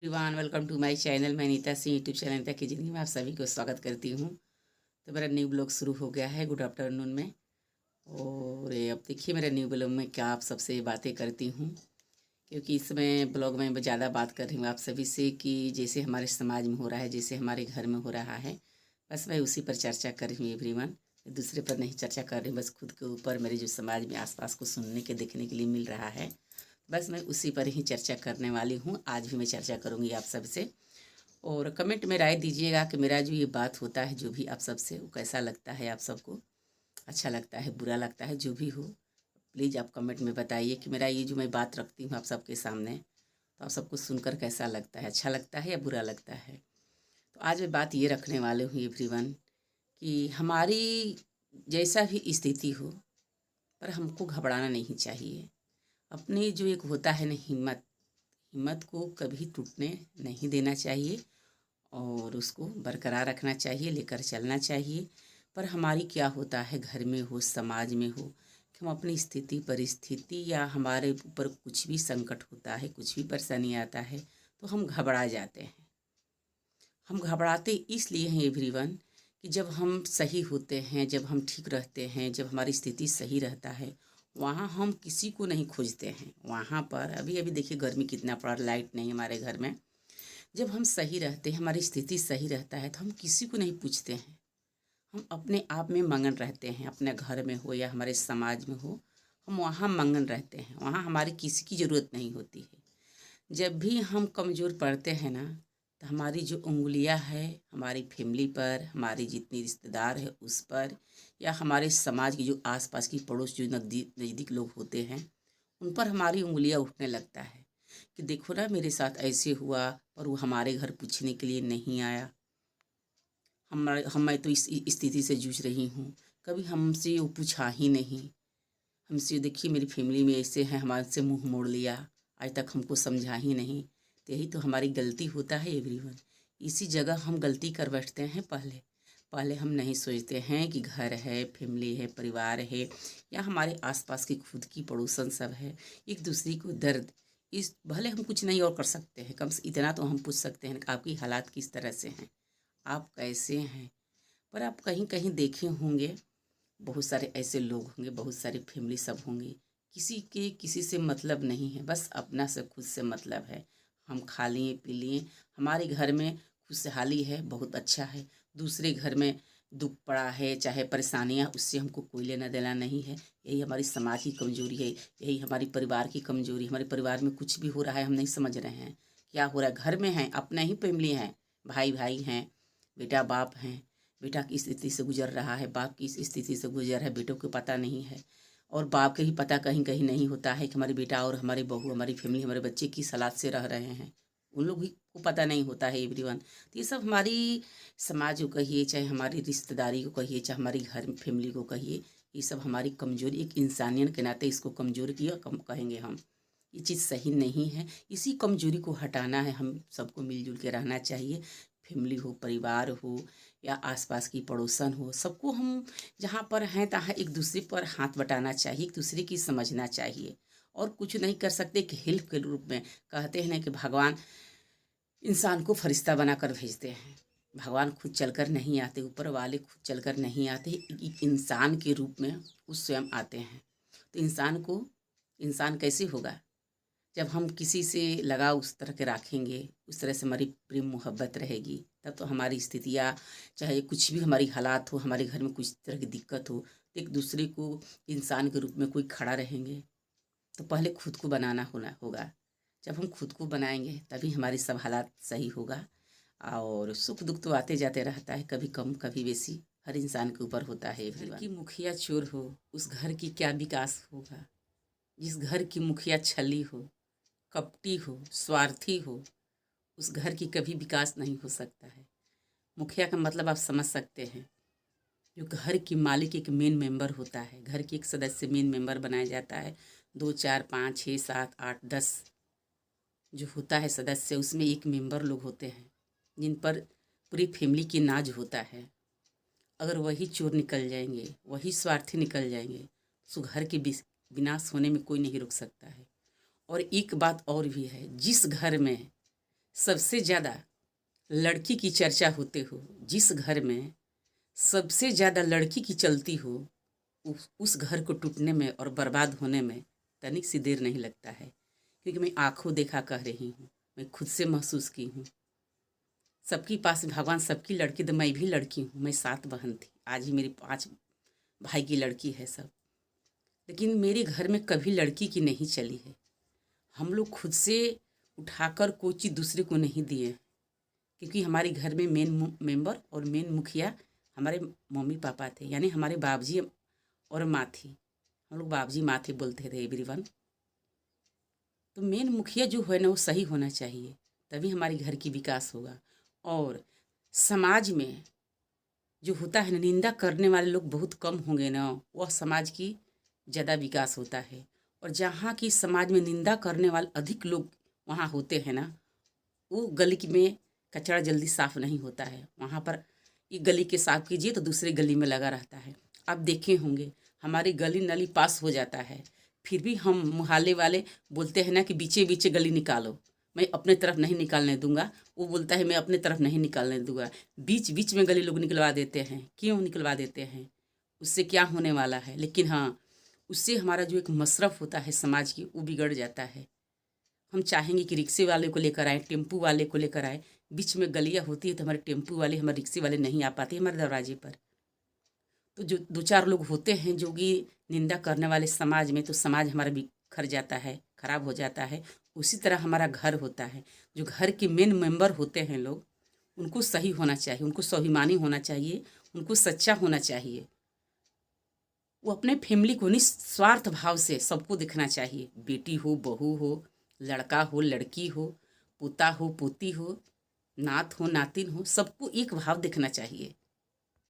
Everyone welcome to my channel. मैं Neeta Singh YouTube channel Neeta की ज़िंदगी में आप सभी को स्वागत करती हूँ। तो मेरा न्यू ब्लॉग शुरू हो गया है गुड आफ्टरनून में। और अब देखिए मेरा न्यू ब्लॉग में क्या आप सबसे बातें करती हूँ, क्योंकि इसमें ब्लॉग में मैं ज़्यादा बात कर रही हूँ आप सभी से कि जैसे हमारे समाज में हो रहा है, जैसे हमारे घर में हो रहा है, बस मैं उसी पर चर्चा कर रही हूँ एवरीवन। दूसरे पर नहीं चर्चा कर रही हूँ, बस खुद के ऊपर मेरे जो समाज में आसपास को सुनने के देखने के लिए मिल रहा है, बस मैं उसी पर ही चर्चा करने वाली हूँ। आज भी मैं चर्चा करूँगी आप सबसे। और कमेंट में राय दीजिएगा कि मेरा जो ये बात होता है जो भी आप सबसे, वो कैसा लगता है, आप सबको अच्छा लगता है, बुरा लगता है, जो भी हो प्लीज़ आप कमेंट में बताइए कि मेरा ये जो मैं बात रखती हूँ आप सबके सामने, तो आप सबको सुनकर कैसा लगता है, अच्छा लगता है या बुरा लगता है। तो आज मैं बात ये रखने वाले हूँ एवरीवन कि हमारी जैसा भी स्थिति हो, पर हमको घबराना नहीं चाहिए। अपनी जो एक होता है ना हिम्मत, हिम्मत को कभी टूटने नहीं देना चाहिए और उसको बरकरार रखना चाहिए, लेकर चलना चाहिए। पर हमारी क्या होता है, घर में हो, समाज में हो, कि हम अपनी स्थिति परिस्थिति या हमारे ऊपर कुछ भी संकट होता है, कुछ भी परेशानी आता है, तो हम घबरा जाते हैं। हम घबराते इसलिए हैं एवरीवन कि जब हम सही होते हैं, जब हम ठीक रहते हैं, जब हमारी स्थिति सही रहता है, वहाँ हम किसी को नहीं खोजते हैं। वहाँ पर अभी अभी देखिए गर्मी कितना पड़ा, लाइट नहीं हमारे घर में। जब हम सही रहते हैं, हमारी स्थिति सही रहता है, तो हम किसी को नहीं पूछते हैं। हम अपने आप में मगन रहते हैं, अपने घर में हो या हमारे समाज में हो, हम वहाँ मगन रहते हैं, वहाँ हमारी किसी की ज़रूरत नहीं होती है। जब भी हम कमज़ोर पड़ते हैं ना, तो हमारी जो उंगलियां है हमारी फैमिली पर, हमारी जितनी रिश्तेदार है उस पर, या हमारे समाज की जो आसपास की पड़ोस जो नज़दीक नज़दीक लोग होते हैं, उन पर हमारी उंगलियां उठने लगता है कि देखो ना मेरे साथ ऐसे हुआ, पर वो हमारे घर पूछने के लिए नहीं आया। मैं तो इस स्थिति से जूझ रही हूँ, कभी हमसे वो पूछा ही नहीं। हमसे देखिए मेरी फैमिली में ऐसे हैं, हमारे से मुंह मोड़ लिया, आज तक हमको समझा ही नहीं। तो यही तो हमारी गलती होता है एवरीवन। इसी जगह हम गलती कर बैठते हैं। पहले पहले हम नहीं सोचते हैं कि घर है, फैमिली है, परिवार है, या हमारे आसपास के खुद की पड़ोसन सब है, एक दूसरे को दर्द, इस भले हम कुछ नहीं और कर सकते हैं, कम से इतना तो हम पूछ सकते हैं कि आपकी हालात किस तरह से हैं, आप कैसे हैं। पर आप कहीं कहीं देखे होंगे, बहुत सारे ऐसे लोग होंगे, बहुत सारी फैमिली सब होंगी, किसी के किसी से मतलब नहीं है, बस अपना से खुद से मतलब है। हम खा लिए पी लिए, हमारे घर में खुशहाली है, बहुत अच्छा है। दूसरे घर में दुख पड़ा है, चाहे परेशानियां, उससे हमको कोई लेना देना नहीं है। यही हमारी समाज की कमजोरी है, यही हमारी परिवार की कमजोरी। हमारे परिवार में कुछ भी हो रहा है हम नहीं समझ रहे हैं क्या हो रहा है। घर में हैं, अपना ही फैमिली हैं, भाई भाई हैं, बेटा बाप हैं, बेटा किस स्थिति से गुजर रहा है, बाप किस स्थिति से गुजर है, बेटों को पता नहीं है। और बाप के भी पता कहीं कहीं नहीं होता है कि हमारे बेटा और हमारे बहू, हमारी फैमिली, हमारे बच्चे किस हालात से रह रहे हैं, उन लोग भी को पता नहीं होता है एवरीवन। तो ये सब हमारी समाज को कहिए, चाहे हमारी रिश्तेदारी को कहिए, चाहे हमारी घर फैमिली को कहिए, ये सब हमारी कमजोरी, एक इंसानियत के नाते इसको कमजोर किया कम कहेंगे हम। ये चीज़ सही नहीं है, इसी कमजोरी को हटाना है। हम सबको मिलजुल के रहना चाहिए, फैमिली हो, परिवार हो, या आसपास की पड़ोसन हो, सबको हम जहाँ पर हैं तहाँ एक दूसरे पर हाथ बटाना चाहिए, एक दूसरे की समझना चाहिए। और कुछ नहीं कर सकते कि हेल्प के रूप में, कहते हैं ना कि भगवान इंसान को फरिश्ता बनाकर भेजते हैं। भगवान खुद चलकर नहीं आते, ऊपर वाले खुद चलकर नहीं आते, एक इंसान के रूप में वो स्वयं आते हैं। तो इंसान कैसे होगा, जब हम किसी से लगाव उस तरह के रखेंगे, उस तरह से हमारी प्रेम मोहब्बत रहेगी, तब तो हमारी स्थितियाँ, चाहे कुछ भी हमारी हालात हो, हमारे घर में कुछ तरह की दिक्कत हो, तो एक दूसरे को इंसान के रूप में कोई खड़ा रहेंगे। तो पहले खुद को बनाना होगा। जब हम खुद को बनाएंगे तभी हमारी सब हालात सही होगा। और सुख दुख तो आते जाते रहता है, कभी कम कभी बेसी, हर इंसान के ऊपर होता है। घर की मुखिया चोर हो, उस घर की क्या विकास होगा। जिस घर की मुखिया छली हो, कपटी हो, स्वार्थी हो, उस घर की कभी विकास नहीं हो सकता है। मुखिया का मतलब आप समझ सकते हैं, जो घर की मालिक एक मेन मेंबर होता है, घर की एक सदस्य मेन मेंबर बनाया जाता है। 2 4 5 6 7 8 10 जो होता है सदस्य, उसमें एक मेंबर लोग होते हैं जिन पर पूरी फैमिली की नाज होता है। अगर वही चोर निकल जाएंगे, वही स्वार्थी निकल जाएंगे, तो घर के विनाश होने में कोई नहीं रुक सकता है। और एक बात और भी है, जिस घर में सबसे ज़्यादा लड़की की चर्चा होते हो, जिस घर में सबसे ज़्यादा लड़की की चलती हो, उस घर को टूटने में और बर्बाद होने में तनिक सी देर नहीं लगता है। क्योंकि मैं आंखों देखा कह रही हूँ, मैं खुद से महसूस की हूँ। सबके पास भगवान सबकी लड़की, तो मैं भी लड़की हूँ। मैं 7 बहन थी, आज ही मेरी 5 भाई की लड़की है सब। लेकिन मेरे घर में कभी लड़की की नहीं चली है। हम लोग खुद से उठाकर कोई चीज़ दूसरे को नहीं दिए, क्योंकि हमारे घर में मेन मेंबर और मेन मुखिया हमारे मम्मी पापा थे, यानी हमारे बाबूजी और माँ थी। हम लोग बाबूजी माँ थे बोलते थे एवरीवन। तो मेन मुखिया जो है ना, वो सही होना चाहिए, तभी हमारे घर की विकास होगा। और समाज में जो होता है ना, निंदा करने वाले लोग बहुत कम होंगे ना, वह समाज की ज़्यादा विकास होता है। और जहाँ की समाज में निंदा करने वाले अधिक लोग वहाँ होते हैं ना, वो गली में कचरा जल्दी साफ नहीं होता है। वहाँ पर एक गली के साफ कीजिए तो दूसरे गली में लगा रहता है। आप देखे होंगे हमारी गली नली पास हो जाता है, फिर भी हम मोहल्ले वाले बोलते हैं ना कि बीचे बीचे गली निकालो, मैं अपने तरफ नहीं निकालने दूंगा। वो बोलता है मैं अपने तरफ नहीं निकालने दूंगा। बीच बीच में गली लोग निकलवा देते हैं। क्यों निकलवा देते हैं? उससे क्या होने वाला है? लेकिन हाँ, उससे हमारा जो एक मसरफ होता है समाज की, वो बिगड़ जाता है। हम चाहेंगे कि रिक्शे वाले को लेकर आए, टेम्पू वाले को लेकर आए। बीच में गलियाँ होती है तो हमारे टेम्पू वाले, हमारे रिक्शे वाले नहीं आ पाते हमारे दरवाजे पर। तो जो 2-4 लोग होते हैं जो कि निंदा करने वाले समाज में, तो समाज हमारा बिखर जाता है, खराब हो जाता है। उसी तरह हमारा घर होता है, जो घर के मेन मेंबर होते हैं लोग, उनको सही होना चाहिए, उनको स्वाभिमानी होना चाहिए, उनको सच्चा होना चाहिए। वो अपने फैमिली को निस्वार्थ भाव से सबको देखना चाहिए। बेटी हो, बहू हो, लड़का हो, लड़की हो, पोता हो, पोती हो, नात हो, नातिन हो, सबको एक भाव देखना चाहिए।